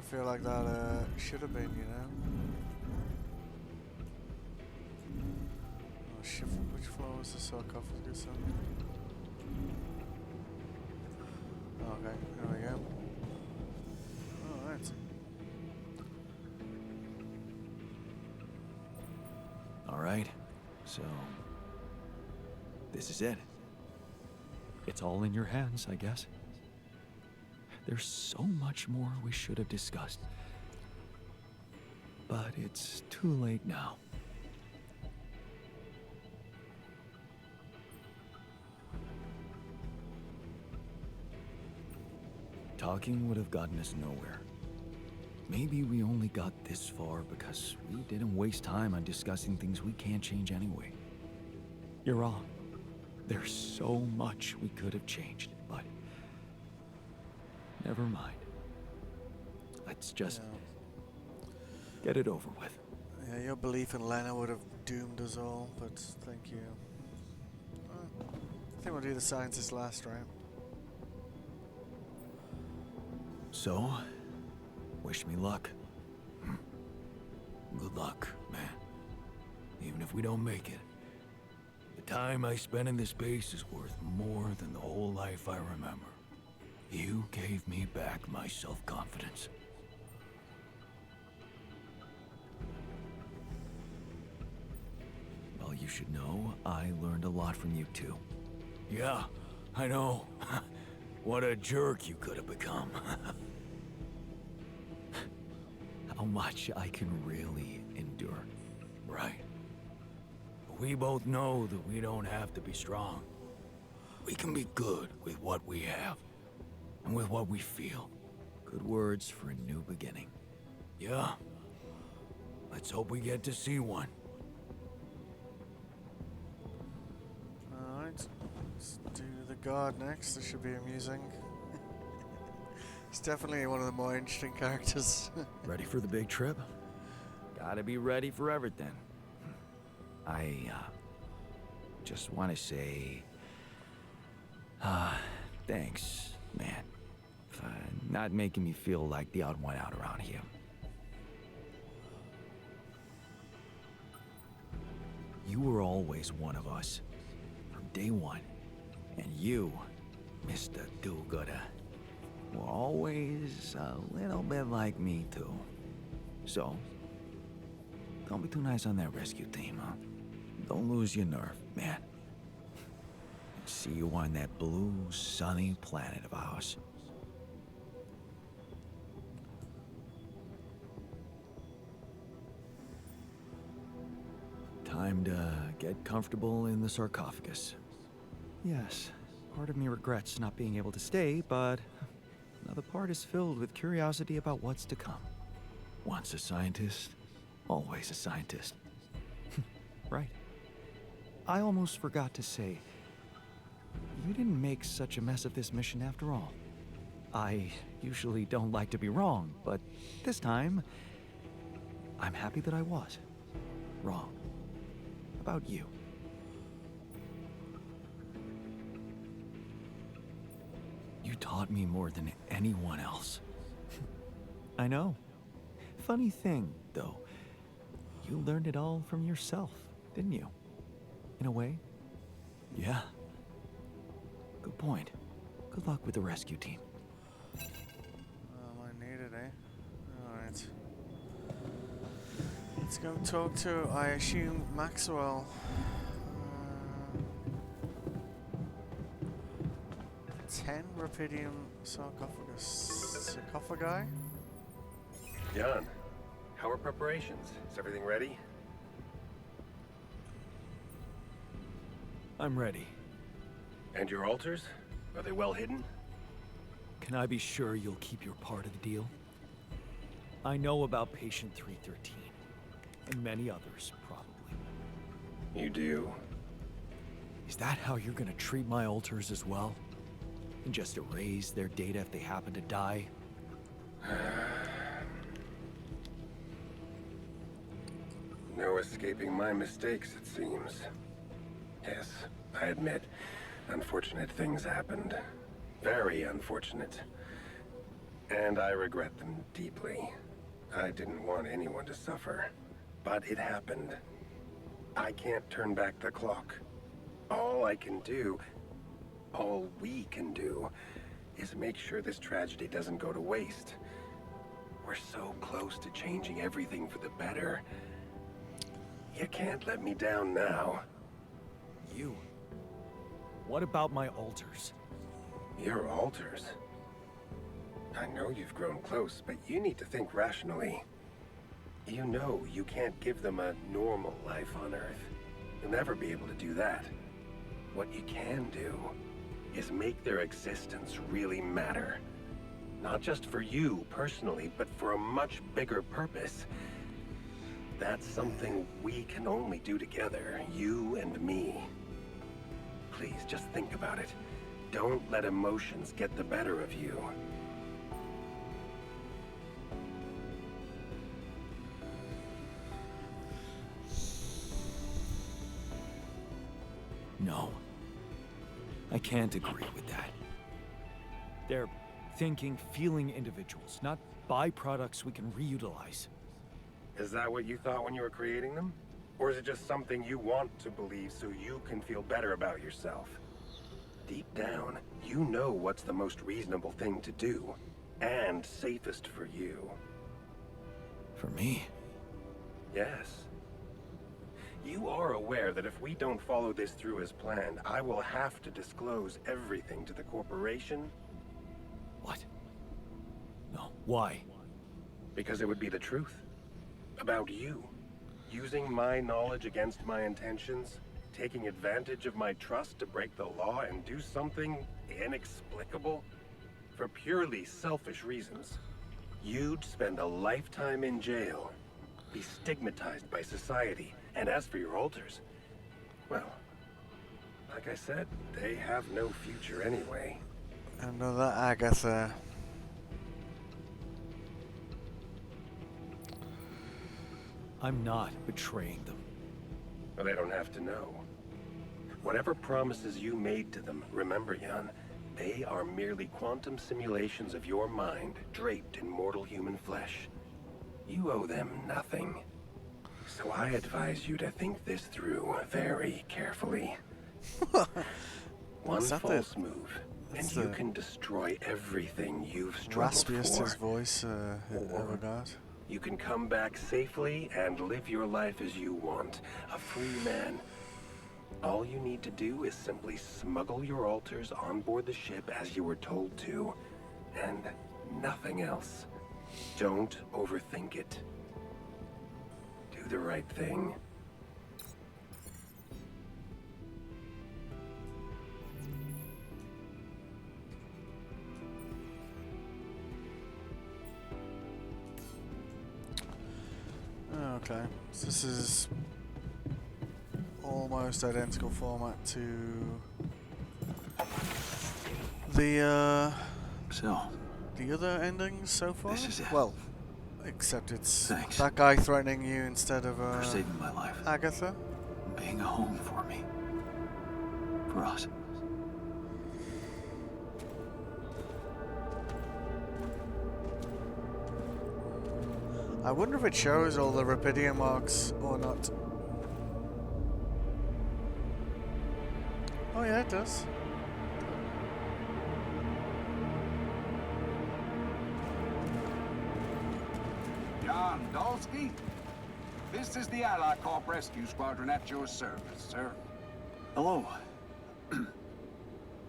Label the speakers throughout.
Speaker 1: feel like that should have been, you know. Oh shit, which floor was the sarcophagus on? Okay, there we go. Alright.
Speaker 2: Alright, so this is it. It's all in your hands, I guess. There's so much more we should have discussed. But it's too late now. Talking would have gotten us nowhere. Maybe we only got this far because we didn't waste time on discussing things we can't change anyway. You're wrong. There's so much we could have changed, but never mind. Let's just get it over with.
Speaker 1: Yeah, your belief in Lena would have doomed us all, but thank you. I think we'll do the scientist last, right?
Speaker 2: So, wish me luck. Good luck, man. Even if we don't make it, the time I spent in this base is worth more than the whole life I remember. You gave me back my self-confidence. Well, you should know, I learned a lot from you too. Yeah, I know. What a jerk you could have become. How much I can really endure, right? We both know that we don't have to be strong. We can be good with what we have, and with what we feel. Good words for a new beginning. Yeah. Let's hope we get to see one.
Speaker 1: Alright, let's do the guard next. This should be amusing. It's definitely one of the more interesting characters.
Speaker 2: Ready for the big trip? Gotta be ready for everything. I, just want to say, thanks, man, for not making me feel like the odd one out around here. You were always one of us, from day one. And you, Mr. Do-Gooder, were always a little bit like me, too. So, don't be too nice on that rescue team, huh? Don't lose your nerve, man. See you on that blue, sunny planet of ours. Time to get comfortable in the sarcophagus. Yes, part of me regrets not being able to stay, but another part is filled with curiosity about what's to come. Once a scientist, always a scientist. Right. I almost forgot to say, you didn't make such a mess of this mission after all. I usually don't like to be wrong, but this time, I'm happy that I was wrong about you. You taught me more than anyone else. I know. Funny thing, though, you learned it all from yourself, didn't you? In a way? Yeah. Good point. Good luck with the rescue team.
Speaker 1: I needed, eh? Alright. Let's go talk to, I assume, Maxwell. 10 Rapidium sarcophagi?
Speaker 3: Jan, how are preparations? Is everything ready?
Speaker 2: I'm ready.
Speaker 3: And your altars? Are they well hidden?
Speaker 2: Can I be sure you'll keep your part of the deal? I know about Patient 313, and many others, probably.
Speaker 3: You do.
Speaker 2: Is that how you're gonna treat my altars as well? And just erase their data if they happen to die?
Speaker 3: No escaping my mistakes, it seems. Yes, I admit, unfortunate things happened. Very unfortunate. And I regret them deeply. I didn't want anyone to suffer. But it happened. I can't turn back the clock. All I can do, all we can do, is make sure this tragedy doesn't go to waste. We're so close to changing everything for the better. You can't let me down now.
Speaker 2: You? What about my alters?
Speaker 3: Your alters? I know you've grown close, but you need to think rationally. You know you can't give them a normal life on Earth. You'll never be able to do that. What you can do is make their existence really matter. Not just for you personally, but for a much bigger purpose. That's something we can only do together, you and me. Please, just think about it. Don't let emotions get the better of you.
Speaker 2: No. I can't agree with that. They're thinking, feeling individuals, not byproducts we can reutilize.
Speaker 3: Is that what you thought when you were creating them? Or is it just something you want to believe so you can feel better about yourself? Deep down, you know what's the most reasonable thing to do, and safest for you.
Speaker 2: For me?
Speaker 3: Yes. You are aware that if we don't follow this through as planned, I will have to disclose everything to the corporation?
Speaker 2: What? No. Why?
Speaker 3: Because it would be the truth. About you. Using my knowledge against my intentions, taking advantage of my trust to break the law and do something inexplicable for purely selfish reasons. You'd spend a lifetime in jail, be stigmatized by society, and as for your alters, well, like I said, they have no future anyway.
Speaker 1: Another Agatha.
Speaker 2: I'm not betraying them.
Speaker 3: But they don't have to know. Whatever promises you made to them, remember, Jan, they are merely quantum simulations of your mind, draped in mortal human flesh. You owe them nothing. So I advise you to think this through very carefully. One false move, and you can destroy everything you've struggled
Speaker 1: Raspiest
Speaker 3: for.
Speaker 1: his voice ever got.
Speaker 3: You can come back safely and live your life as you want, a free man. All you need to do is simply smuggle your alters on board the ship as you were told to, and nothing else. Don't overthink it. Do the right thing.
Speaker 1: Okay, so this is almost identical format to the other endings so far.
Speaker 2: This is it.
Speaker 1: Well, except it's
Speaker 2: Thanks.
Speaker 1: that guy threatening you instead of
Speaker 2: For saving my life.
Speaker 1: Agatha.
Speaker 2: Being a home for me. For us.
Speaker 1: I wonder if it shows all the Rapidium marks or not. Oh yeah, it does.
Speaker 4: John Dolsky, this is the Allied Corp Rescue Squadron at your service, sir.
Speaker 2: Hello.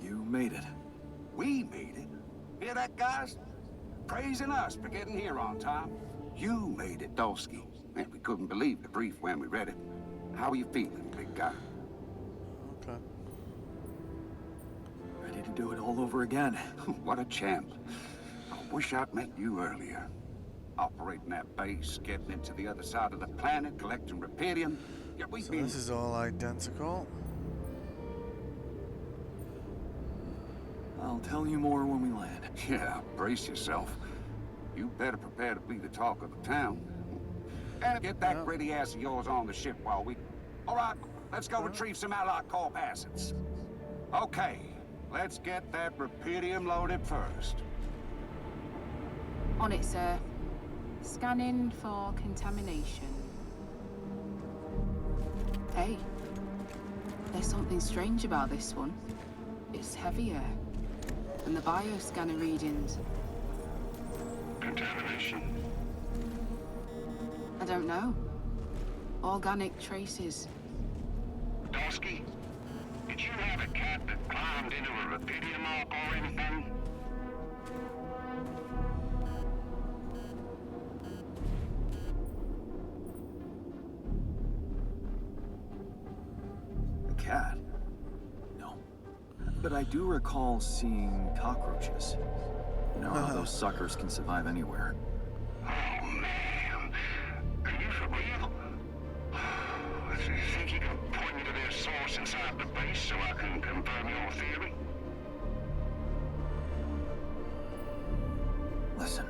Speaker 2: You made it.
Speaker 4: We made it. Hear that, guys? Praising us for getting here on time. You made it, Dolsky. And we couldn't believe the brief when we read it. How are you feeling, big guy?
Speaker 1: Okay.
Speaker 2: Ready to do it all over again.
Speaker 4: What a champ. I wish I'd met you earlier. Operating that base, getting into the other side of the planet, collecting Rapidium. Yeah, we've
Speaker 1: So
Speaker 4: been...
Speaker 1: this is all identical.
Speaker 2: I'll tell you more when we land.
Speaker 4: Yeah, brace yourself. You better prepare to be the talk of the town. And get that gritty ass of yours on the ship while we... All right, let's go retrieve some Allied Corp assets. Okay, let's get that Rapidium loaded first.
Speaker 5: On it, sir. Scanning for contamination. Hey, there's something strange about this one. It's heavier than the bioscanner readings.
Speaker 4: Contamination?
Speaker 5: I don't know. Organic traces.
Speaker 4: Dosky, did you have a cat that climbed into a Rapidium arc or anything?
Speaker 2: A cat? No. But I do recall seeing cockroaches. You know how those suckers can survive anywhere.
Speaker 4: Oh, man. Are you for real? Think you can point me to their source inside the base so I can confirm your theory?
Speaker 2: Listen,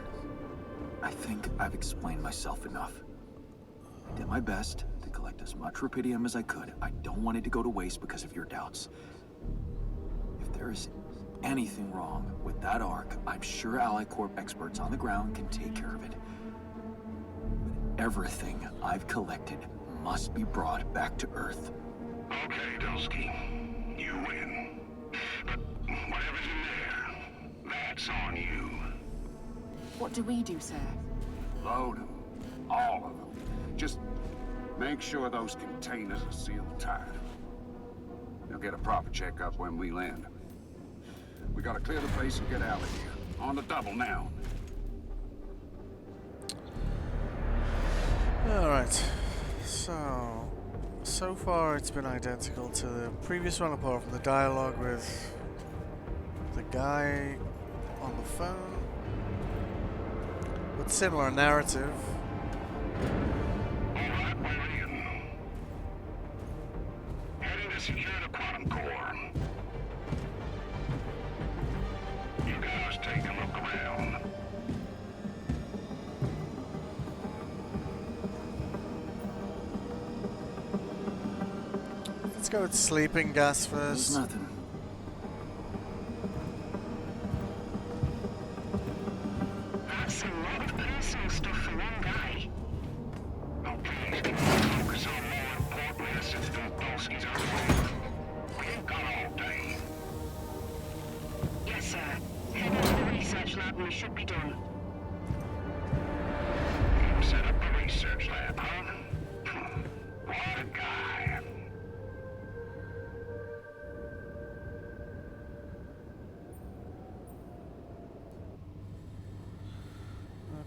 Speaker 2: I think I've explained myself enough. I did my best to collect as much Rapidium as I could. I don't want it to go to waste because of your doubts. If there is anything wrong with that arc, I'm sure AliCorp experts on the ground can take care of it. But everything I've collected must be brought back to Earth.
Speaker 4: Okay, Dosky. You win. But whatever's in there, that's on you.
Speaker 5: What do we do, sir?
Speaker 4: Load them. All of them. Just make sure those containers are sealed tight. You'll get a proper checkup when we land. We gotta clear the place and get out of here. On the double now.
Speaker 1: Alright. So far it's been identical to the previous one apart from the dialogue with the guy on the phone. With similar narrative.
Speaker 4: Alright, we're in. Heading to secure the quantum core. You guys take a look around.
Speaker 1: Let's go with sleeping gas
Speaker 2: There's
Speaker 1: first.
Speaker 2: nothing.
Speaker 6: That's a lot of personal stuff for one guy.
Speaker 4: Now please, can you focus on more important assets than Dosky's artwork? We ain't got all day.
Speaker 6: Yes, sir. Head into the research lab and we should be done.
Speaker 4: Set up the research lab, huh? What a guy.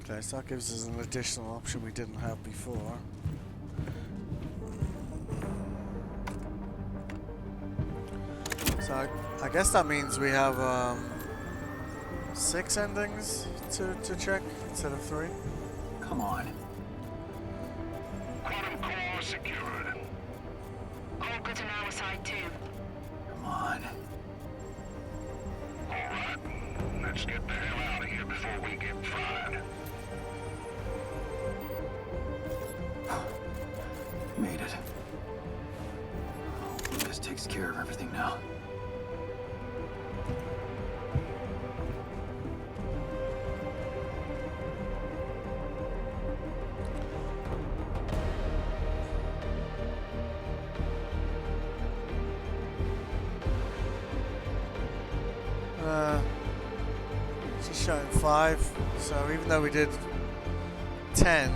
Speaker 1: Okay, so that gives us an additional option we didn't have before. So I guess that means we have 6 endings to check instead of 3.
Speaker 2: Come on.
Speaker 4: Quantum core secured.
Speaker 6: All good on our side too.
Speaker 2: Come on.
Speaker 4: All right, let's get the hell out of here before we get fried.
Speaker 2: Made it. This takes care of everything now.
Speaker 1: Just showing 5. So even though we did 10,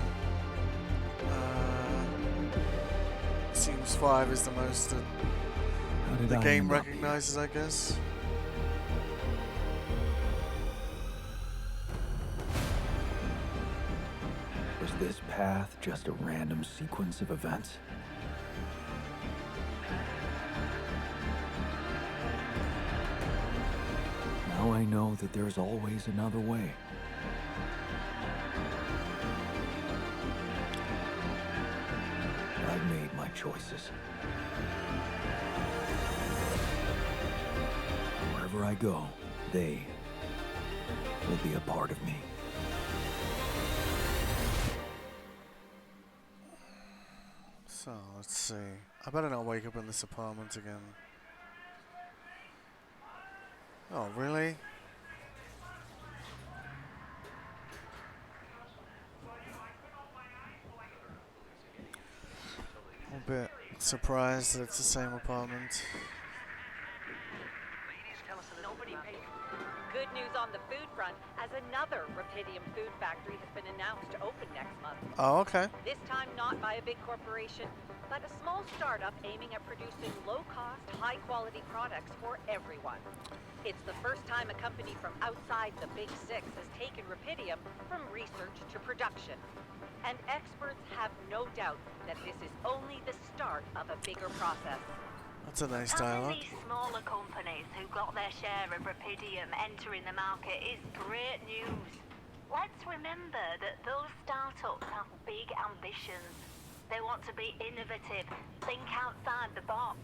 Speaker 1: seems 5 is the most that
Speaker 2: How did
Speaker 1: the
Speaker 2: I
Speaker 1: game
Speaker 2: end up here?
Speaker 1: recognizes, I guess.
Speaker 2: Was this path just a random sequence of events? Now I know that there's always another way. I've made my choices. Wherever I go, they will be a part of me.
Speaker 1: So, let's see. I better not wake up in this apartment again. Oh, really? bit surprised that it's the same apartment.
Speaker 7: Good news on the food front, as another Rapidium food factory has been announced to open next month.
Speaker 1: Oh, okay.
Speaker 7: This time not by a big corporation, but a small startup aiming at producing low-cost, high-quality products for everyone. It's the first time a company from outside the Big Six has taken Rapidium from research to production. And experts have no doubt that this is only the start of a bigger process.
Speaker 1: That's a nice
Speaker 6: Having
Speaker 1: dialogue.
Speaker 6: these smaller companies who got their share of Rapidium entering the market is great news. Let's remember that those startups have big ambitions. They want to be innovative, think outside the box.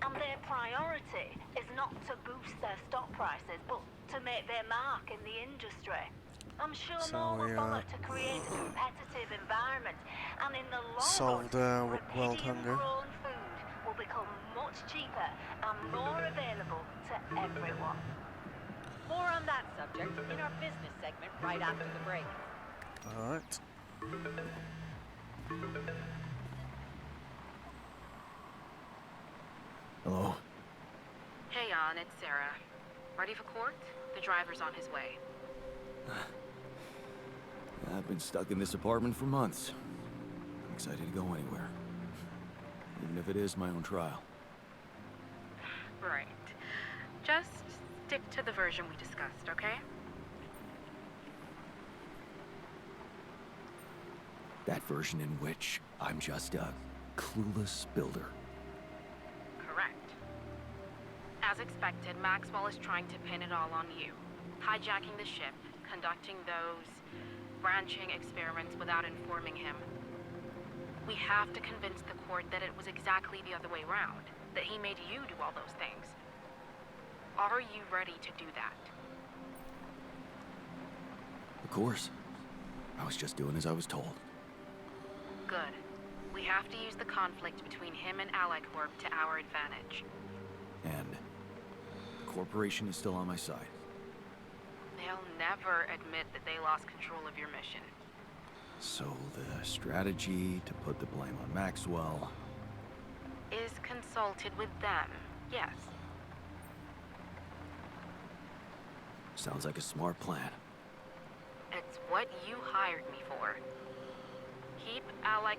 Speaker 6: And their priority is not to boost their stock prices, but to make their mark in the industry. I'm sure
Speaker 1: So
Speaker 6: more will
Speaker 1: we,
Speaker 6: follow to create a competitive environment, and in the long
Speaker 1: solved,
Speaker 6: run,
Speaker 1: world hunger.
Speaker 6: Rapidium-grown food will become much cheaper and more available to everyone.
Speaker 7: More on that subject in our business segment right after the break.
Speaker 1: Alright.
Speaker 2: Hello?
Speaker 5: Hey, Jan, it's Sarah. Ready for court? The driver's on his way.
Speaker 2: I've been stuck in this apartment for months. I'm excited to go anywhere. Even if it is my own trial.
Speaker 5: Right. Just stick to the version we discussed, okay?
Speaker 2: That version in which I'm just a clueless builder.
Speaker 5: Correct. As expected, Maxwell is trying to pin it all on you. Hijacking the ship, conducting those branching experiments without informing him. We have to convince the court that it was exactly the other way around, that he made you do all those things. Are you ready to do that?
Speaker 2: Of course. I was just doing as I was told.
Speaker 5: Good. We have to use the conflict between him and Corp to our advantage.
Speaker 2: And the corporation is still on my side.
Speaker 5: They'll never admit that they lost control of your mission.
Speaker 2: So the strategy to put the blame on Maxwell...
Speaker 5: Is consulted with them, yes.
Speaker 2: sounds like a smart plan.
Speaker 5: It's what you hired me for. Keep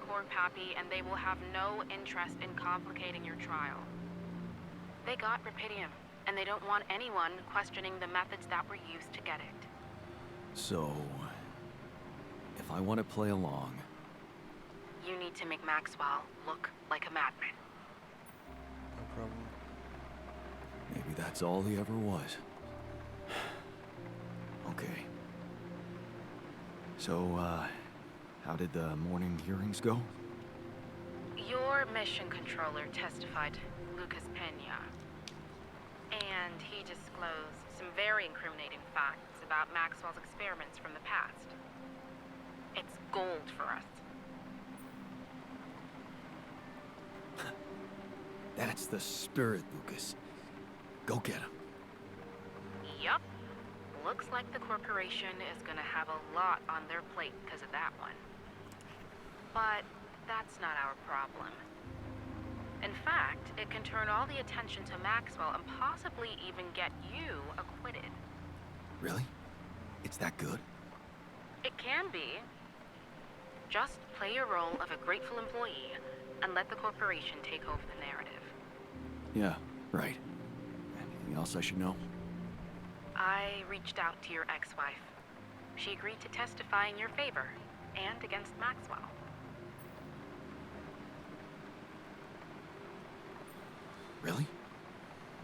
Speaker 5: Corp happy and they will have no interest in complicating your trial. They got Rapidium, and they don't want anyone questioning the methods that were used to get it.
Speaker 2: So, if I want to play along...
Speaker 5: You need to make Maxwell look like a madman.
Speaker 1: No problem.
Speaker 2: Maybe that's all he ever was. Okay. So, how did the morning hearings go?
Speaker 5: Your mission controller testified, Lucas Pena. And he disclosed some very incriminating facts about Maxwell's experiments from the past. It's gold for us.
Speaker 2: That's the spirit, Lucas. Go get him.
Speaker 5: Yup. Looks like the corporation is gonna have a lot on their plate because of that one. But that's not our problem. In fact, it can turn all the attention to Maxwell and possibly even get you acquitted.
Speaker 2: Really? It's that good?
Speaker 5: It can be. Just play your role of a grateful employee and let the corporation take over the narrative.
Speaker 2: Yeah, right. Anything else I should know?
Speaker 5: I reached out to your ex-wife. She agreed to testify in your favor and against Maxwell.
Speaker 2: Really?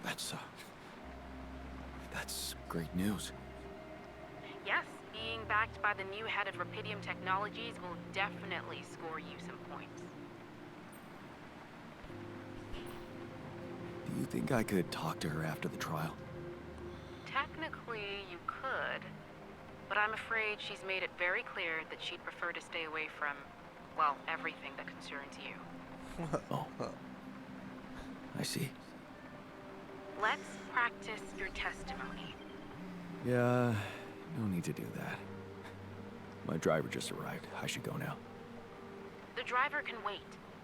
Speaker 2: That's great news.
Speaker 5: Yes, being backed by the new head of Rapidium Technologies will definitely score you some points.
Speaker 2: Do you think I could talk to her after the trial?
Speaker 5: Technically, you could, but I'm afraid she's made it very clear that she'd prefer to stay away from, well, everything that concerns you.
Speaker 2: Oh. I see.
Speaker 5: Let's practice your testimony.
Speaker 2: Yeah, no need to do that. My driver just arrived. I should go now.
Speaker 5: The driver can wait.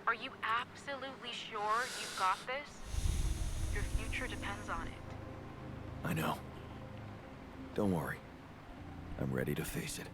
Speaker 5: Are you absolutely sure you've got this? Your future depends on it.
Speaker 2: I know. Don't worry. I'm ready to face it.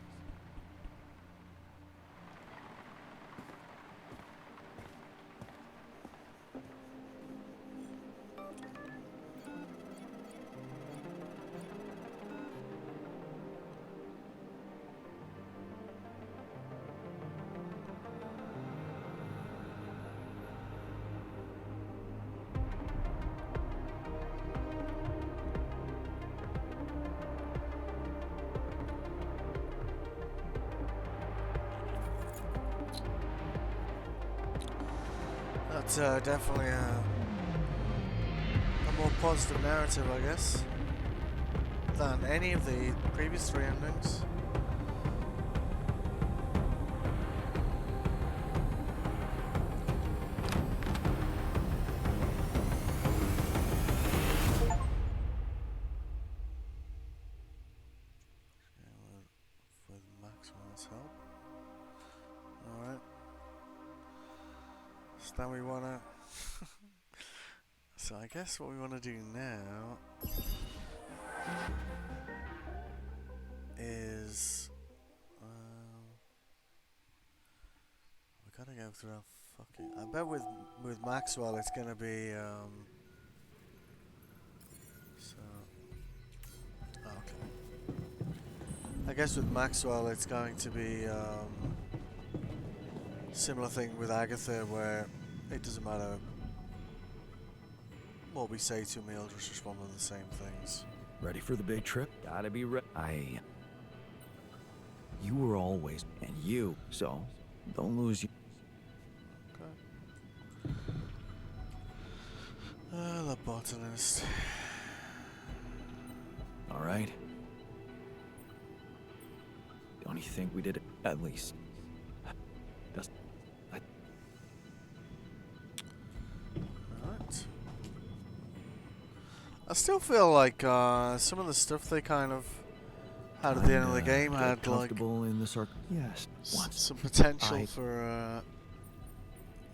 Speaker 1: That's definitely a more positive narrative, I guess, than any of the previous 3 endings. With Maxwell's help. Alright. So now we wanna so I guess what we wanna do now is we gotta go through our fucking I bet with Maxwell it's gonna be so okay. I guess with Maxwell it's going to be similar thing with Agatha where it doesn't matter what we say to him, he'll just respond with the same things.
Speaker 2: Ready for the big trip? Gotta be ready. You were always, and you, so don't lose you.
Speaker 1: Okay. The botanist.
Speaker 2: Alright. Don't you think we did it? At least.
Speaker 1: Alright. I still feel like some of the stuff they kind of had at the end of the game had like
Speaker 2: in the yes,
Speaker 1: some potential for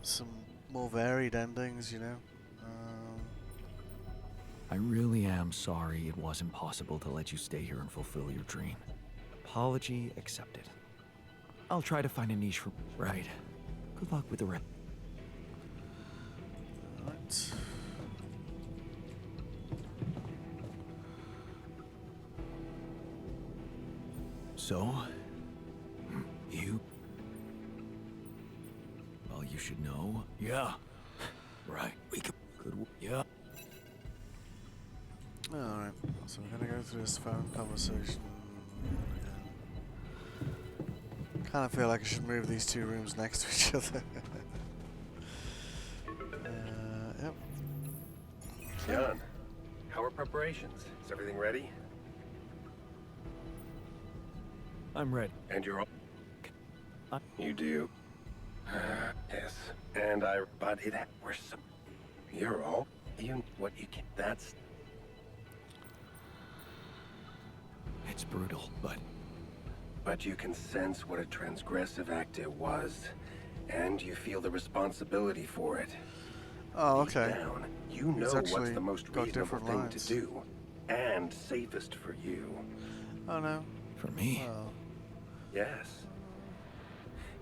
Speaker 1: some more varied endings, you know.
Speaker 2: I really am sorry it wasn't possible to let you stay here and fulfill your dream. Apology accepted. I'll try to find a niche for... Right. Good luck with the rest.
Speaker 1: Alright.
Speaker 2: So... You... Well, you should know. Yeah. Right. We could... Yeah.
Speaker 1: Alright, so we're gonna go through this phone conversation again. Kind of feel like I should move these 2 rooms next to each other. Yep.
Speaker 3: John, how are preparations? Is everything ready?
Speaker 2: I'm ready.
Speaker 3: And you're all... You do? Yes. And I... But it... We're so... You're all... You... What you can... That's...
Speaker 2: It's brutal, but...
Speaker 3: But you can sense what a transgressive act it was. And you feel the responsibility for it.
Speaker 1: Oh,
Speaker 3: Deep
Speaker 1: okay.
Speaker 3: down, you know
Speaker 1: He's
Speaker 3: what's
Speaker 1: actually
Speaker 3: the most
Speaker 1: got
Speaker 3: reasonable
Speaker 1: different
Speaker 3: thing
Speaker 1: lines.
Speaker 3: to do. And safest for you.
Speaker 1: Oh no.
Speaker 2: For me...
Speaker 1: Well,
Speaker 3: Yes.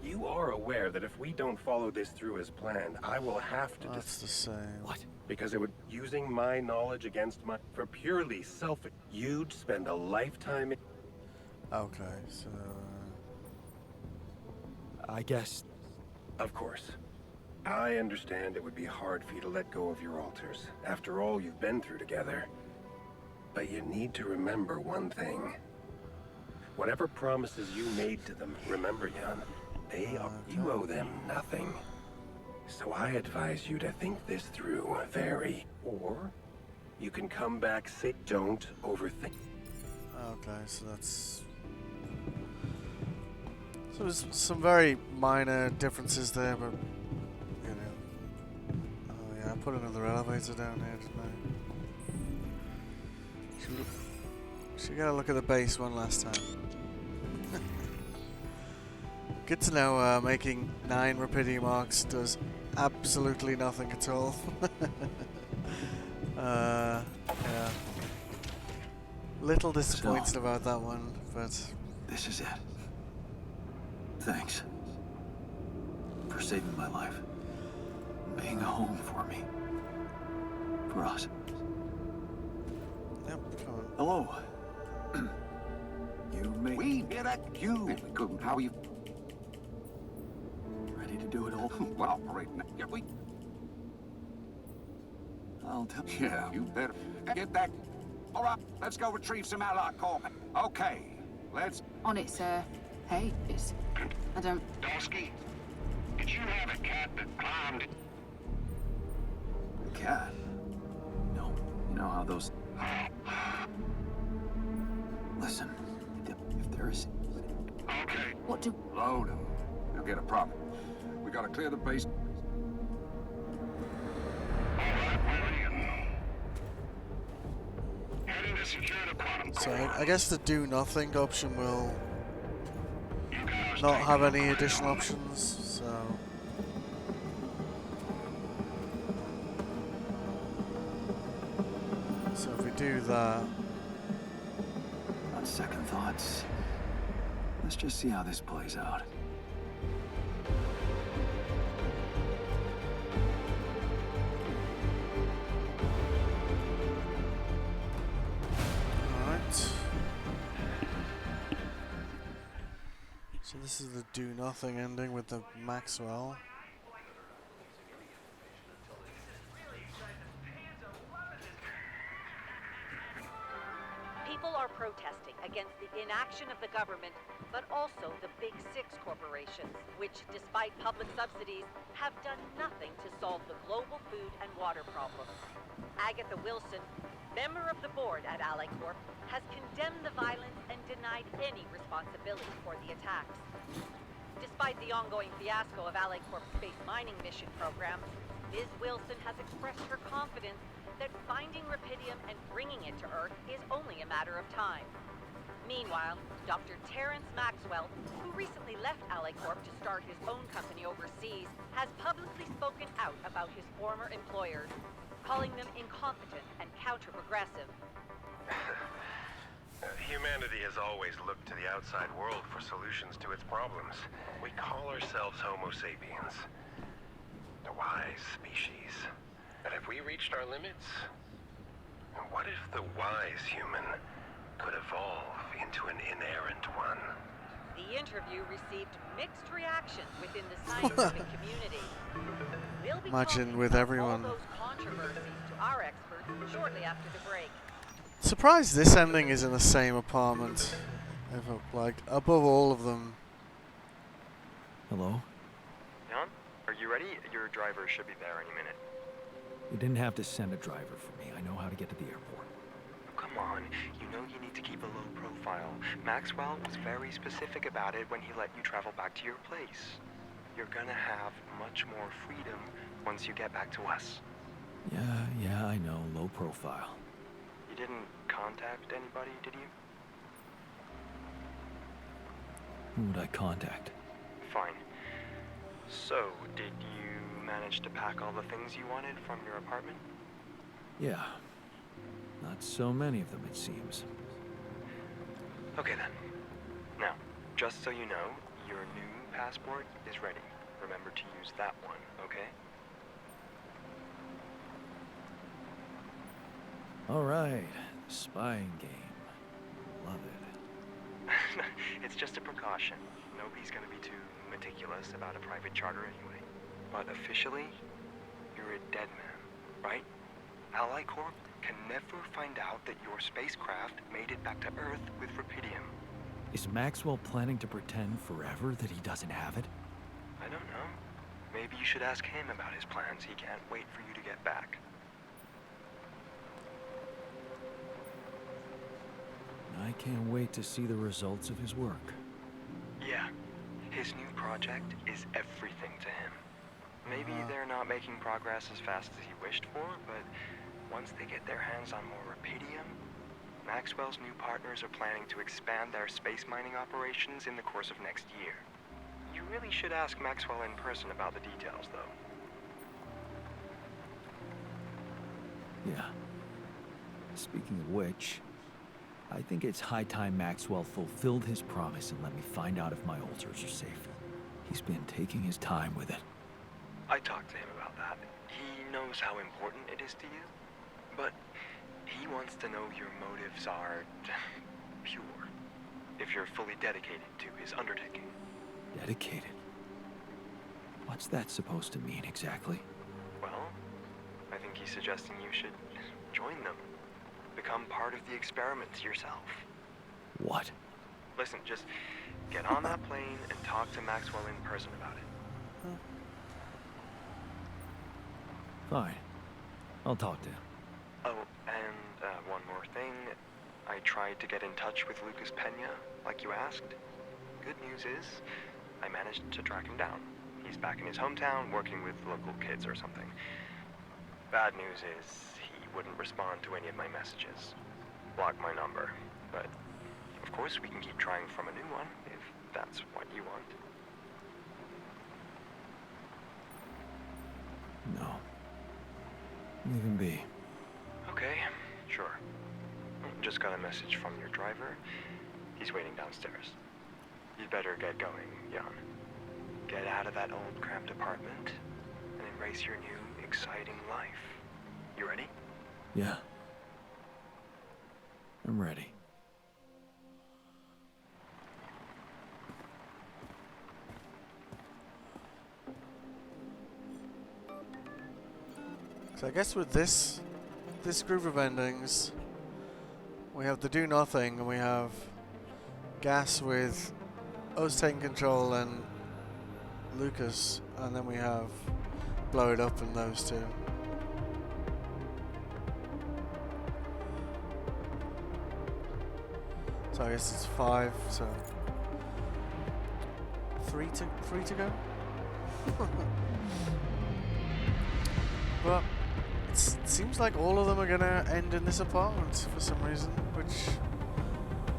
Speaker 3: You are aware that if we don't follow this through as planned, I will have to
Speaker 1: that's the same.
Speaker 2: What?
Speaker 3: because it would using my knowledge against my for purely selfish. You'd spend a lifetime in
Speaker 1: Okay, so
Speaker 2: I guess...
Speaker 3: Of course. I understand it would be hard for you to let go of your alters after all you've been through together. But you need to remember one thing. Whatever promises you made to them, remember, Jan, you owe them nothing. So I advise you to think this through very, or you can come back say don't overthink.
Speaker 1: okay, so that's so there's some very minor differences there, but you know. Oh yeah, I put another elevator down here, didn't I? Should gotta look at the base one last time. Good to know making 9 Rapidium arcs does absolutely nothing at all. Yeah. Little disappointed about that one, but...
Speaker 2: This is it. Thanks. For saving my life. Being a home for me. For us.
Speaker 1: Yep, come on.
Speaker 2: Hello. You made...
Speaker 4: We did it. You. Good. How are you?
Speaker 2: Ready to do it all?
Speaker 4: Well, right now. Yeah, we.
Speaker 2: I'll tell you.
Speaker 4: Yeah, you better get that. All right, let's go retrieve some allied corpsmen. Okay, let's.
Speaker 8: On it, sir. Hey, I don't...
Speaker 9: Dosky, did you have a cat that climbed it?
Speaker 2: Cat? No. You know how those... Listen, if there is...
Speaker 9: Okay.
Speaker 8: What do...
Speaker 4: Load them. You'll get a problem. We gotta clear the base.
Speaker 9: All right, where are you? Heading to secure the quantum
Speaker 1: So
Speaker 9: core.
Speaker 1: I guess the do nothing option will
Speaker 9: You guys
Speaker 1: not
Speaker 9: take
Speaker 1: have
Speaker 9: over
Speaker 1: any
Speaker 9: my
Speaker 1: additional
Speaker 9: own.
Speaker 1: options, so... So if we do that...
Speaker 2: On second thoughts, let's just see how this plays out.
Speaker 1: Alright. So this is the do nothing ending with the Maxwell.
Speaker 7: People are protesting against the inaction of the government, but also the Big Six corporations, which, despite public subsidies, have done nothing to solve the global food and water problems. Agatha Wilson, member of the board at Allied Corp, has condemned the violence and denied any responsibility for the attacks. Despite the ongoing fiasco of Allied Corp's space mining mission program, Ms. Wilson has expressed her confidence that finding Rapidium and bringing it to Earth is only a matter of time. Meanwhile, Dr. Terrence Maxwell, who recently left Allied Corp to start his own company overseas, has publicly spoken out about his former employers, calling them incompetent and counter-progressive.
Speaker 3: Humanity has always looked to the outside world for solutions to its problems. We call ourselves Homo sapiens, a wise species. But have we reached our limits? And what if the wise human could evolve into an inerrant one?
Speaker 7: The interview received mixed reactions within the scientific community. We'll be
Speaker 1: Imagine
Speaker 7: talking
Speaker 1: with
Speaker 7: about
Speaker 1: everyone.
Speaker 7: all those controversies to our experts shortly after the break.
Speaker 1: Surprised this ending is in the same apartment. Like, above all of them.
Speaker 2: Hello?
Speaker 10: Jan, are you ready? Your driver should be there any minute.
Speaker 2: You didn't have to send a driver for me. I know how to get to the airport.
Speaker 10: Come on, you know you need to keep a low profile. Maxwell was very specific about it when he let you travel back to your place. You're gonna have much more freedom once you get back to us.
Speaker 2: Yeah, I know. Low profile.
Speaker 10: You didn't contact anybody, did you?
Speaker 2: Who would I contact?
Speaker 10: Fine. So, did you manage to pack all the things you wanted from your apartment?
Speaker 2: Yeah. Not so many of them, it seems.
Speaker 10: Okay then. Now, just so you know, your new passport is ready. Remember to use that one, okay?
Speaker 2: All right. Spying game. Love it.
Speaker 10: It's just a precaution. Nobody's gonna be too meticulous about a private charter anyway. But officially, you're a dead man, right? Ally Corp can never find out that your spacecraft made it back to Earth with Rapidium.
Speaker 2: Is Maxwell planning to pretend forever that he doesn't have it?
Speaker 10: I don't know. Maybe you should ask him about his plans. He can't wait for you to get back.
Speaker 2: I can't wait to see the results of his work.
Speaker 10: Yeah. His new project is everything to him. Maybe they're not making progress as fast as he wished for, but once they get their hands on more Rapidium, Maxwell's new partners are planning to expand their space mining operations in the course of next year. You probably should ask Maxwell in person about the details, though.
Speaker 2: Yeah. Speaking of which, I think it's high time Maxwell fulfilled his promise and let me find out if my altars are safe. He's been taking his time with it.
Speaker 10: I talked to him about that. He knows how important it is to you, but he wants to know your motives are pure. If you're fully dedicated to his undertaking.
Speaker 2: Dedicated? What's that supposed to mean exactly?
Speaker 10: Well, I think he's suggesting you should join them. Become part of the experiments yourself.
Speaker 2: What?
Speaker 10: Listen, just get on that plane and talk to Maxwell in person about it.
Speaker 2: Fine. I'll talk to him.
Speaker 10: Oh, and one more thing. I tried to get in touch with Lucas Pena, like you asked. Good news is, I managed to track him down. He's back in his hometown, working with local kids or something. Bad news is, he wouldn't respond to any of my messages. Blocked my number. But, of course, we can keep trying from a new one, if that's what you want.
Speaker 2: No. Leave him be.
Speaker 10: Okay, sure. Just got a message from your driver. He's waiting downstairs. You'd better get going, Jan. Get out of that old cramped apartment and embrace your new, exciting life. You ready?
Speaker 2: Yeah. I'm ready.
Speaker 1: So I guess with this group of endings, we have the do nothing, and we have Gas with us taking control and Lucas, and then we have blow it up in those two. So I guess it's 5, so 3 to go. But it seems like all of them are gonna end in this apartment for some reason, which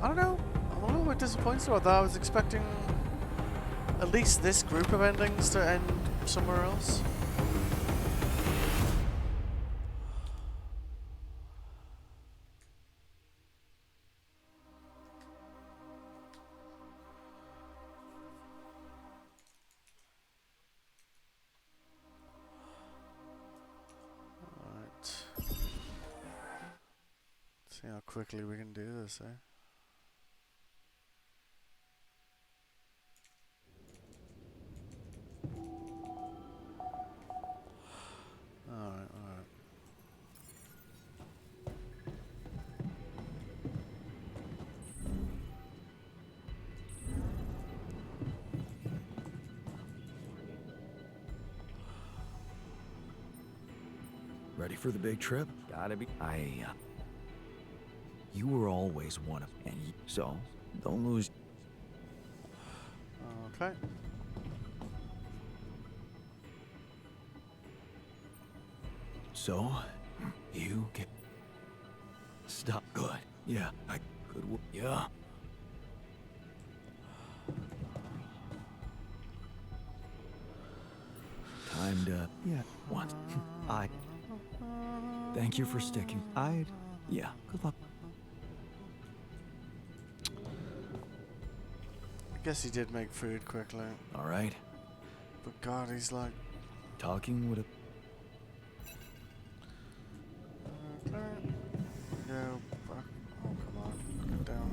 Speaker 1: I don't know. I'm a little bit disappointed about that. I was expecting at least this group of endings to end somewhere else. See how quickly we can do this, eh? Alright.
Speaker 2: Ready for the big trip? Gotta be. You were always one of, so don't lose.
Speaker 1: Okay.
Speaker 2: So, you can stop. Good. Yeah, I could. Yeah. Time to. Yeah. Once. Thank you for sticking. Yeah. Good luck.
Speaker 1: I guess he did make food quickly.
Speaker 2: All right.
Speaker 1: But God, he's like
Speaker 2: talking with a.
Speaker 1: Okay. Go back. Oh, come on. Get down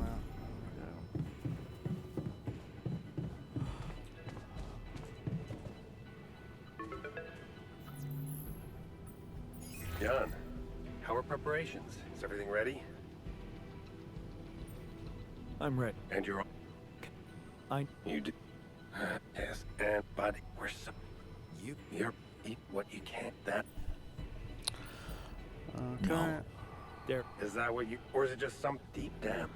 Speaker 1: there.
Speaker 3: John, how are preparations? Is everything ready?
Speaker 2: I'm ready.
Speaker 3: And you're... You do... yes, and buddy, we're so... You're... Eat what you can. That...
Speaker 1: Okay.
Speaker 2: No. There.
Speaker 3: Is that what you... Or is it just some deep down?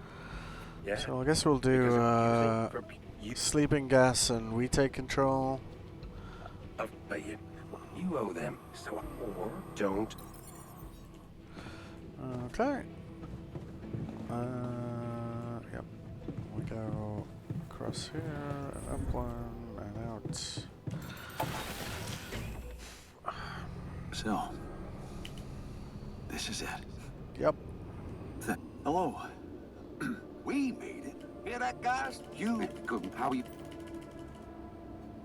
Speaker 3: Yeah.
Speaker 1: So I guess we'll do sleeping Gas and we take control.
Speaker 3: But you owe them. So, or don't...
Speaker 1: Okay. Yep. We go across here, and up one, and out Right.
Speaker 2: So, this is it.
Speaker 1: Yep.
Speaker 2: Hello.
Speaker 4: We made it. Hear that, guys? You couldn't. How you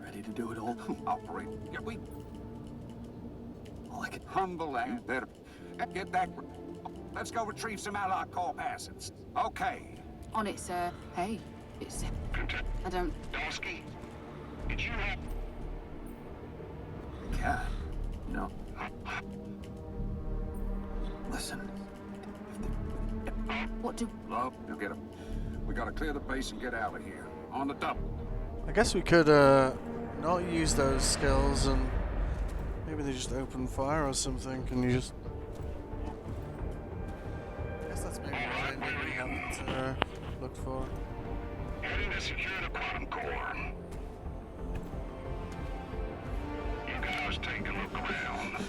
Speaker 2: Ready to do it all?
Speaker 4: operate? Yeah, we
Speaker 2: All I can.
Speaker 4: humble and better. Get back. Let's go retrieve some Allied corp assets. Okay.
Speaker 8: On it, sir. Hey, it's... I don't...
Speaker 9: Dosky, did you have...
Speaker 2: Cat? No. Listen.
Speaker 8: What do...
Speaker 4: Love, you'll get 'em. We gotta clear the base and get out of here. On the double.
Speaker 1: I guess we could not use those skills and maybe they just open fire or something. Can you just... I guess that's maybe what ending we haven't looked for.
Speaker 9: Heading to secure the quantum core. You guys take a look around.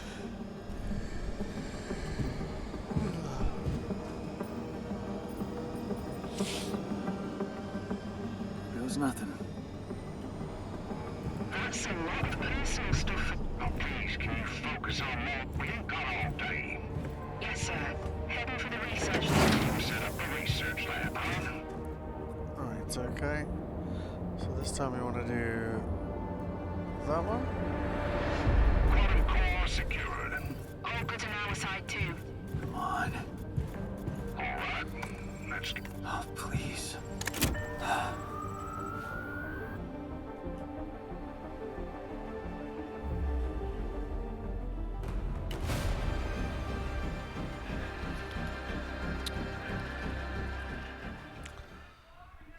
Speaker 2: Feels nothing.
Speaker 9: That's a lot of missing stuff. Oh, please, can you focus on more? We ain't got all day. Yes, sir. Heading for the research lab. Set up a research lab, huh?
Speaker 1: Alright, okay. So this time we want to do that one.
Speaker 9: Quantum core secured. All goods on our side, too.
Speaker 2: Come on.
Speaker 9: All right. Let's...
Speaker 2: Oh, please.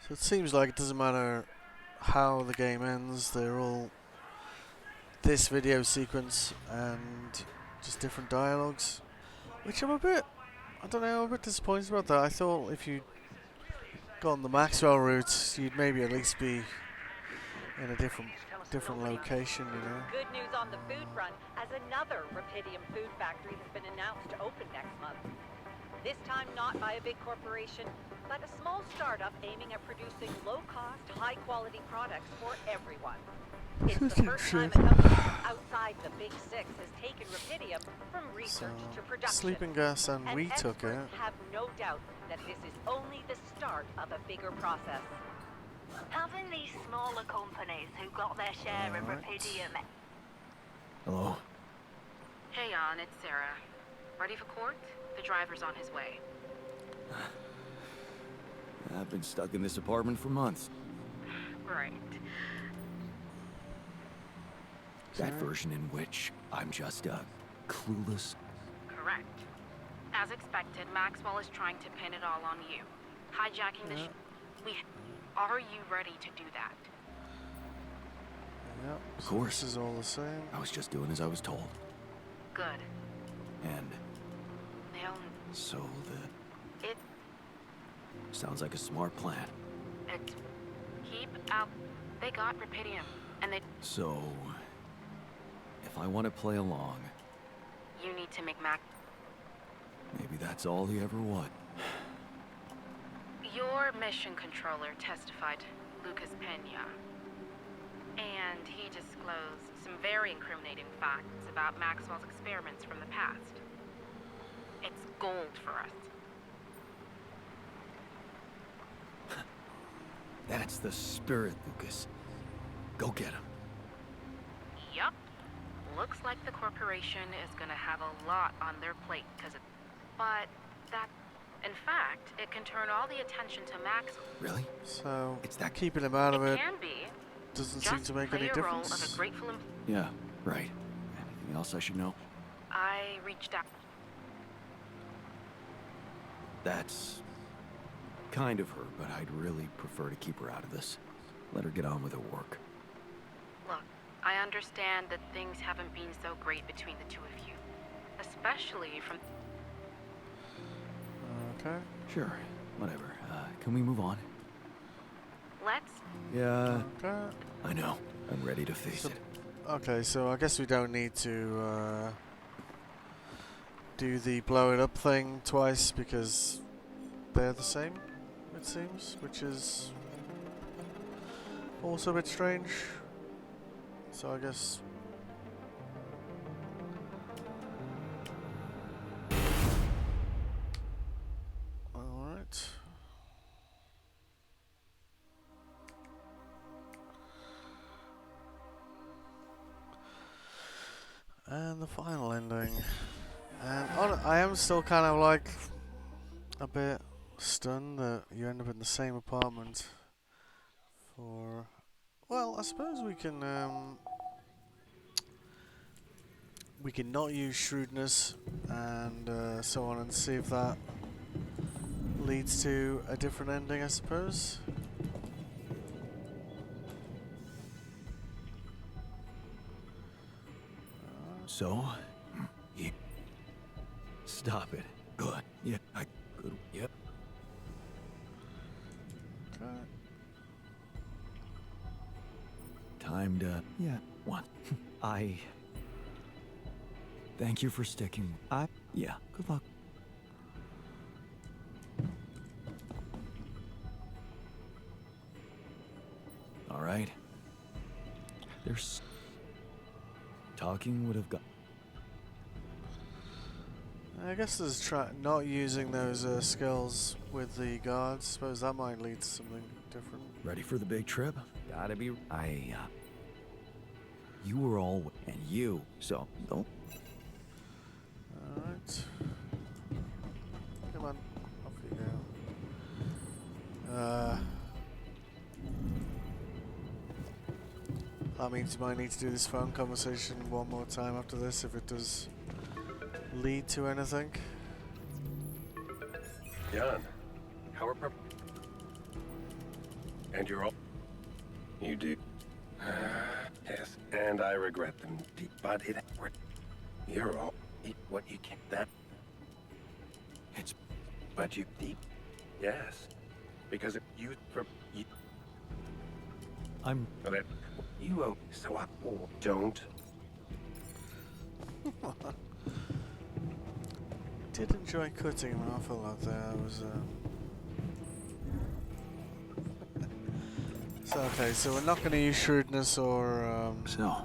Speaker 1: So it seems like it doesn't matter how the game ends, they're all this video sequence and just different dialogues, which I'm a bit, I don't know, I'm a bit disappointed about that. I thought if you'd gone the Maxwell route, you'd maybe at least be in a different location, you know.
Speaker 7: Good news on the food front, as another Rapidium food factory has been announced to open next month. This time not by a big corporation, but a small startup aiming at producing low-cost, high-quality products for everyone. It's the first time a company from outside the Big Six has taken Rapidium from
Speaker 1: So,
Speaker 7: research to production.
Speaker 1: sleeping gas, and we took it.
Speaker 7: Experts have no doubt that this is only the start of a bigger process.
Speaker 6: Having these smaller companies who got their share of
Speaker 1: Alright.
Speaker 6: Rapidium.
Speaker 2: Hello?
Speaker 5: Hey, on, it's Sarah. Ready for court? The driver's on his way.
Speaker 2: I've been stuck in this apartment for months.
Speaker 5: Right.
Speaker 2: That version in which I'm just a clueless...
Speaker 5: Correct. As expected, Maxwell is trying to pin it all on you. Hijacking the Are you ready to do that?
Speaker 1: Yep.
Speaker 2: Of
Speaker 1: so
Speaker 2: course.
Speaker 1: This is all the same.
Speaker 2: I was just doing as I was told.
Speaker 5: Good.
Speaker 2: And
Speaker 5: They'll...
Speaker 2: so the...
Speaker 5: It...
Speaker 2: Sounds like a smart plan.
Speaker 5: It... Keep out... They got Rapidium, and they...
Speaker 2: So... if I want to play along,
Speaker 5: You need to make Mac...
Speaker 2: maybe that's all he ever would.
Speaker 5: Your mission controller testified, Lucas Pena. And he disclosed some very incriminating facts about Maxwell's experiments from the past. It's gold for us.
Speaker 2: That's the spirit, Lucas. Go get him.
Speaker 5: Yup. Looks like the corporation is gonna have a lot on their plate, but that... In fact, it can turn all the attention to Maxwell.
Speaker 2: Really?
Speaker 1: So,
Speaker 2: It's that...
Speaker 1: keeping him out of
Speaker 5: It
Speaker 1: it
Speaker 5: can be.
Speaker 1: doesn't seem
Speaker 5: Just
Speaker 1: to make
Speaker 5: play
Speaker 1: any
Speaker 5: a role of
Speaker 1: difference.
Speaker 5: a grateful
Speaker 2: Yeah, right. Anything else I should know?
Speaker 5: I reached out.
Speaker 2: That's... kind of her, but I'd really prefer to keep her out of this. Let her get on with her work.
Speaker 5: Look, I understand that things haven't been so great between the two of you. Especially from...
Speaker 1: Okay.
Speaker 2: Sure, whatever. Can we move on?
Speaker 5: Let's...
Speaker 2: Yeah,
Speaker 1: Okay.
Speaker 2: I know. I'm ready to face
Speaker 1: So-
Speaker 2: it.
Speaker 1: Okay, so I guess we don't need to do the blow it up thing twice because they're the same, it seems, which is also a bit strange. So I guess... Alright. And the final ending. And I am still kind of like a bit stunned that you end up in the same apartment for... Well, I suppose we can not use shrewdness and so on and see if that leads to a different ending, I suppose.
Speaker 2: So? Yeah. Stop it. Good. Yeah, good. Yep.
Speaker 1: Okay.
Speaker 2: Time to... Yeah. What? Thank you for sticking. Yeah, good luck. All right. There's... Talking would have got...
Speaker 1: I guess there's not using those skills with the guards. Suppose that might lead to something different.
Speaker 2: Ready for the big trip? Gotta be... You were all... And you, so don't...
Speaker 1: Alright. Come on. Off you go. That means you might need to do this phone conversation one more time after this if it does lead to anything.
Speaker 3: John, how are and you're all... You do. Yes, and I regret them deep, but it... You're all... What you can't... That...
Speaker 2: It's...
Speaker 3: But you deep... Yes. Because if you... you
Speaker 2: I'm...
Speaker 3: that you owe... So I... Don't.
Speaker 1: Did enjoy cutting him off a lot there. I was... So, okay, so we're not going to use shrewdness or
Speaker 2: So...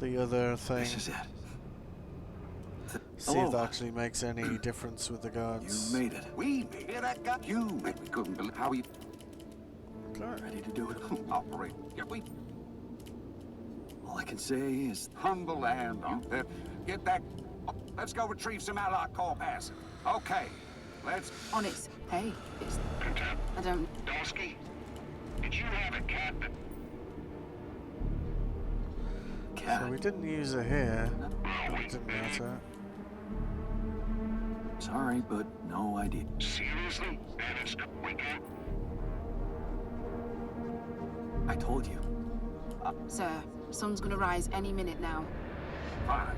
Speaker 1: the other thing.
Speaker 2: This is it.
Speaker 1: See if that actually makes any difference with the guards.
Speaker 2: You made it.
Speaker 4: We made it. I got you. We couldn't believe how we
Speaker 1: Okay.
Speaker 2: Ready to do it.
Speaker 4: operate. Yeah, we
Speaker 2: All I can say is...
Speaker 4: humble and get that. Let's go retrieve some allied core passive. Okay, let's.
Speaker 8: On its... Hey, it's... I don't...
Speaker 9: Dosky, did you have a cat that...
Speaker 1: So we didn't use it here. It didn't matter.
Speaker 2: Sorry, but no idea.
Speaker 9: Seriously? That is... We can't...
Speaker 2: I told you.
Speaker 8: Sir, sun's gonna rise any minute now.
Speaker 4: Fine.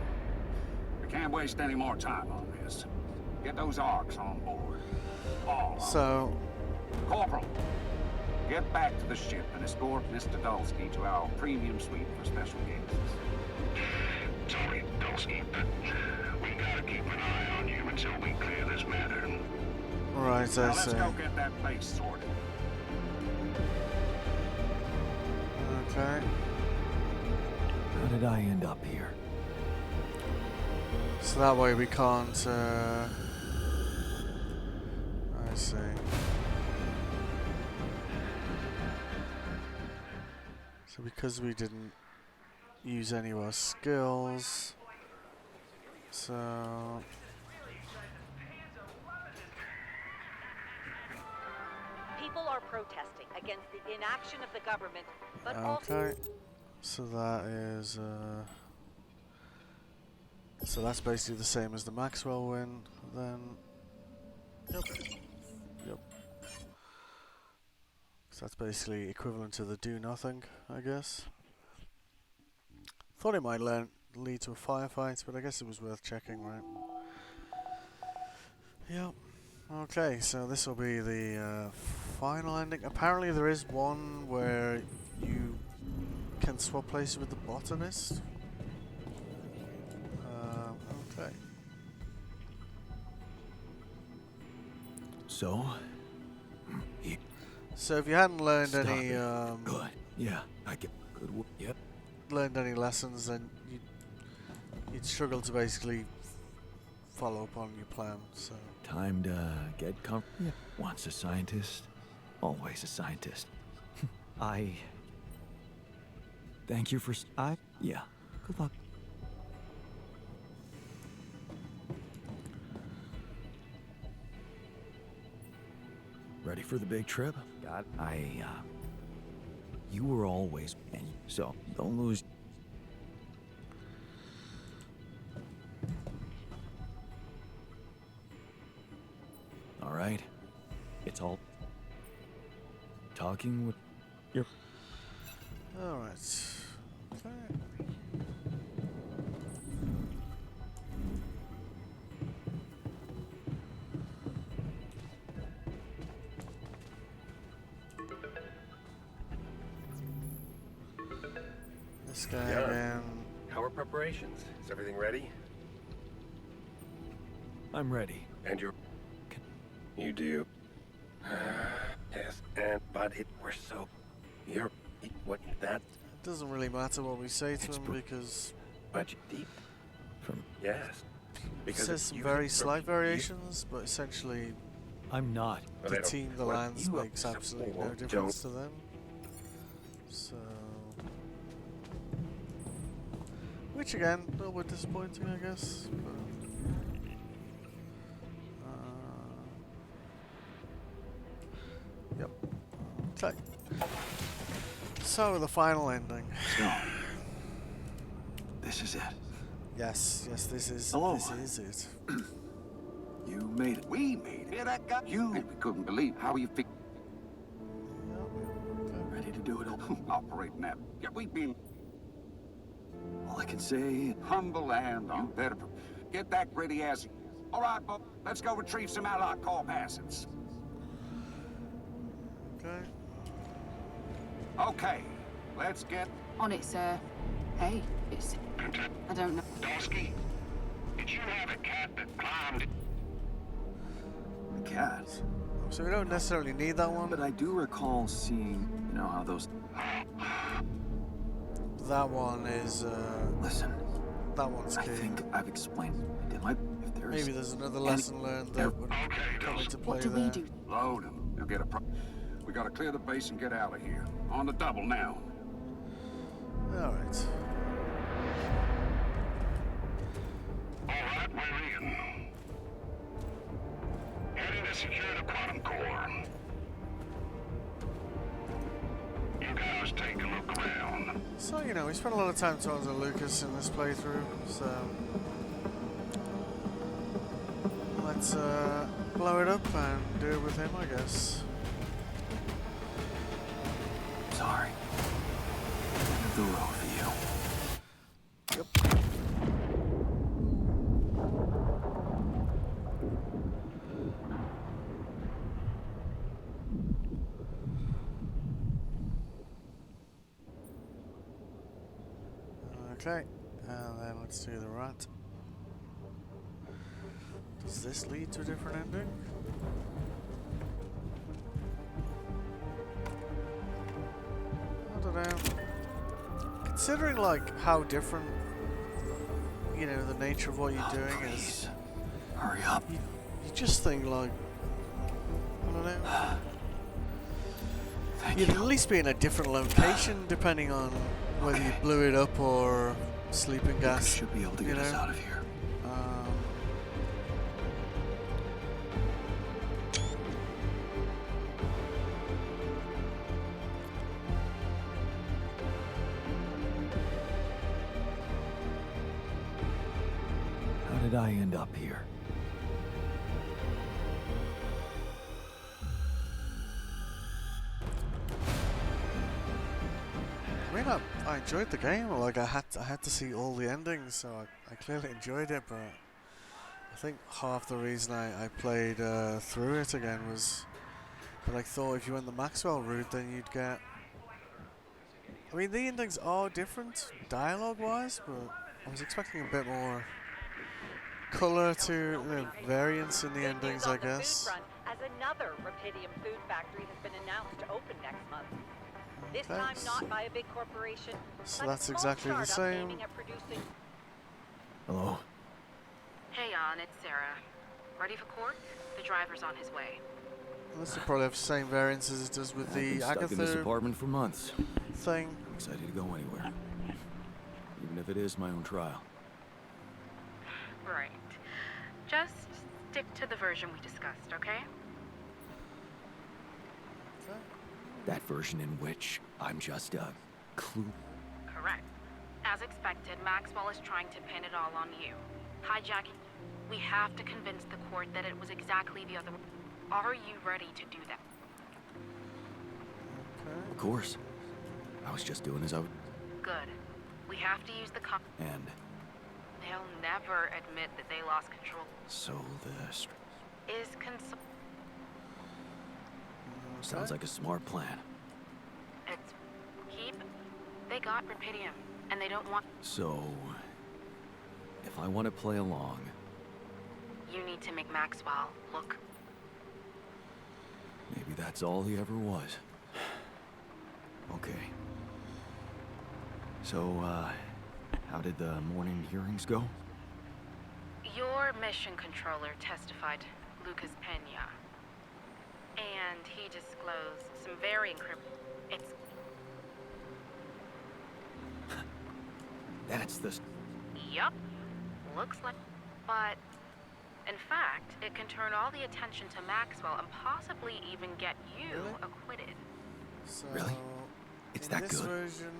Speaker 4: We can't waste any more time on this. Get those arcs on board. All of them.
Speaker 1: So,
Speaker 4: Corporal, get back to the ship and escort Mr. Dulski to our premium suite for special guests.
Speaker 9: Sorry, Dulski, but we gotta keep an eye on you until we clear this matter.
Speaker 1: right,
Speaker 4: Now
Speaker 1: I
Speaker 4: let's
Speaker 1: see.
Speaker 4: go get that place sorted.
Speaker 1: Okay.
Speaker 2: How did I end up here?
Speaker 1: So that way we can't, I see. So because we didn't use any of our skills, so...
Speaker 7: People are protesting against the inaction of the government, but also...
Speaker 1: Okay. So that is, so that's basically the same as the Maxwell win, then... Yep. Yep. So that's basically equivalent to the do nothing, I guess. Thought it might lead to a firefight, but I guess it was worth checking, right? Yep. Okay, so this will be the final ending. Apparently there is one where you can swap places with the botanist. Okay.
Speaker 2: So?
Speaker 1: So if you hadn't learned
Speaker 2: Stop
Speaker 1: any
Speaker 2: it. Good. Yeah, I get good. Yep.
Speaker 1: learned any lessons, then you'd struggle to basically follow up on your plan. So
Speaker 2: Time to get comfortable. Once a scientist, always a scientist. I... Thank you for... Yeah. Good luck. Ready for the big trip? You were always... So, don't lose... All right. It's all... Talking with... Your...
Speaker 1: alright. Okay. This guy
Speaker 3: Yeah.
Speaker 1: again.
Speaker 3: How are preparations? Is everything ready?
Speaker 2: I'm ready.
Speaker 3: And you're... You do. Yes, but we're so... You're... What, that...
Speaker 1: It doesn't really matter what we say to him because
Speaker 3: Much deep?
Speaker 2: From...
Speaker 3: Yes.
Speaker 1: he says some very slight variations, but essentially
Speaker 2: I'm not.
Speaker 1: the team, the lands
Speaker 3: you
Speaker 1: makes absolutely no difference to them. So... Which again, a little bit disappointing, I guess. But, yep. Okay. So the final ending.
Speaker 2: So, this is it.
Speaker 1: Yes, this is
Speaker 2: Hello.
Speaker 1: this is it.
Speaker 2: You made it.
Speaker 4: We made it. That got you. We couldn't believe how you figured
Speaker 2: Ready to do it all.
Speaker 4: operating that. Yeah, we've been
Speaker 2: All I can say...
Speaker 4: humble and you better get that gritty ass. All right, Bob, let's go retrieve some allied corp assets.
Speaker 1: Okay.
Speaker 4: Okay, let's get...
Speaker 8: On it, sir. Hey, it's... I don't know.
Speaker 9: Dosky, did you have a cat that climbed?
Speaker 2: A cat.
Speaker 1: So we don't necessarily need that one.
Speaker 2: But I do recall seeing, you know, how those...
Speaker 1: That one is
Speaker 2: Listen,
Speaker 1: that one's
Speaker 2: I
Speaker 1: key.
Speaker 2: think I've explained... Did my... If there's...
Speaker 1: Maybe there's another lesson learned that would come into play
Speaker 8: What do
Speaker 1: there.
Speaker 8: we do?
Speaker 4: Load them. You'll get a We gotta clear the base and get out of here. On the double now.
Speaker 1: Alright.
Speaker 9: Alright, we're in. Heading to secure the quantum core. You guys take a look around.
Speaker 1: So, you know, we spent a lot of time talking to Lucas in this playthrough, so let's blow it up and do it with him, I guess.
Speaker 2: Sorry. End of the road for you.
Speaker 1: Yep. Okay, and then let's do the rat. Does this lead to a different ending? I don't know. Considering like how different, you know, the nature of what you're doing is,
Speaker 2: Please. Hurry up.
Speaker 1: you just think like, I don't know.
Speaker 2: Thank
Speaker 1: You'd
Speaker 2: you.
Speaker 1: at least be in a different location depending on whether you blew it up or sleeping
Speaker 2: You
Speaker 1: gas.
Speaker 2: should be able to
Speaker 1: you
Speaker 2: get us
Speaker 1: know?
Speaker 2: out of here. How did I end up here?
Speaker 1: I mean, I enjoyed the game. Like I had to see all the endings, so I clearly enjoyed it. But I think half the reason I played through it again was that I thought if you went the Maxwell route, then you'd get. I mean, the endings are different dialogue-wise, but I was expecting a bit more color to variance in the
Speaker 7: Big
Speaker 1: endings,
Speaker 7: news
Speaker 1: I
Speaker 7: on the food
Speaker 1: guess.
Speaker 7: front, as another Rapidium food factory has been announced to open next month. This
Speaker 1: Thanks.
Speaker 7: time not by a big corporation,
Speaker 1: So
Speaker 7: but
Speaker 1: that's
Speaker 7: a small
Speaker 1: exactly the
Speaker 7: startup
Speaker 1: same.
Speaker 7: aiming at producing.
Speaker 2: Hello?
Speaker 5: Hey, Jan, it's Sarah. Ready for court? The driver's on his way.
Speaker 1: This will probably have the same variants as it does with
Speaker 2: I've
Speaker 1: the
Speaker 2: been stuck in this
Speaker 1: Agatha
Speaker 2: apartment for months.
Speaker 1: thing.
Speaker 2: I'm excited to go anywhere. Even if it is my own trial.
Speaker 5: Right. Just stick to the version we discussed, okay?
Speaker 2: That version in which I'm just a clue.
Speaker 5: Correct. As expected, Maxwell is trying to pin it all on you. Hijacking. We have to convince the court that it was exactly the other way. Are you ready to do that?
Speaker 2: Of course. I was just doing as I would.
Speaker 5: Good. We have to use the
Speaker 2: And
Speaker 5: They'll never admit that they lost control.
Speaker 2: so the...
Speaker 5: Is cons-
Speaker 2: Sounds like a smart plan.
Speaker 5: It's... Keep... They got Rapidium, and they don't want...
Speaker 2: So... if I want to play along...
Speaker 5: You need to make Maxwell look...
Speaker 2: maybe that's all he ever was. Okay. So, how did the morning hearings go?
Speaker 5: Your mission controller testified to Lucas Pena. And he disclosed some very encrypted... It's...
Speaker 2: That's the...
Speaker 5: Yup. Looks like... But... In fact, it can turn all the attention to Maxwell and possibly even get you
Speaker 1: Really?
Speaker 5: acquitted.
Speaker 1: So,
Speaker 2: Really? It's
Speaker 1: in
Speaker 2: that
Speaker 1: this
Speaker 2: good?
Speaker 1: version...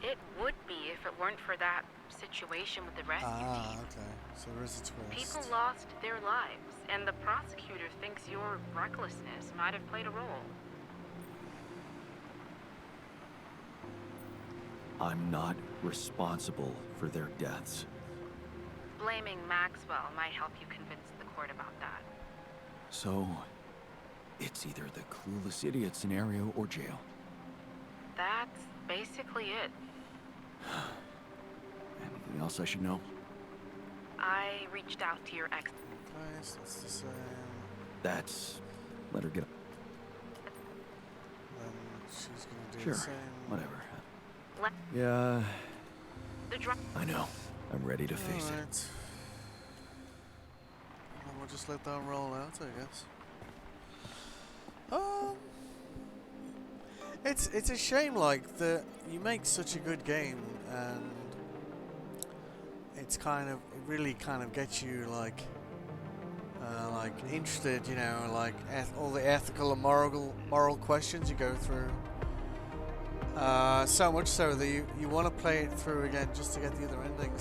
Speaker 5: It would be if it weren't for that situation with the rescue team.
Speaker 1: Okay. So there is a twist.
Speaker 5: People lost their lives, and the prosecutor thinks your recklessness might have played a role.
Speaker 2: I'm not responsible for their deaths.
Speaker 5: Blaming Maxwell might help you convince the court about that.
Speaker 2: So... it's either the clueless idiot scenario or jail.
Speaker 5: That's basically it.
Speaker 2: Anything else I should know?
Speaker 5: I reached out to your ex.
Speaker 1: Okay, so that's the same.
Speaker 2: That's... let her get...
Speaker 1: Then she's gonna do
Speaker 2: Sure,
Speaker 1: the same.
Speaker 2: whatever.
Speaker 5: Let
Speaker 2: Yeah,
Speaker 5: the dr-
Speaker 2: I know. I'm ready to face it.
Speaker 1: Alright. And we'll just let that roll out, I guess. It's a shame, like, that you make such a good game, and it's kind of, it really kind of gets you, like interested, you know, like, all the ethical and moral questions you go through. So much so that you want to play it through again just to get the other endings.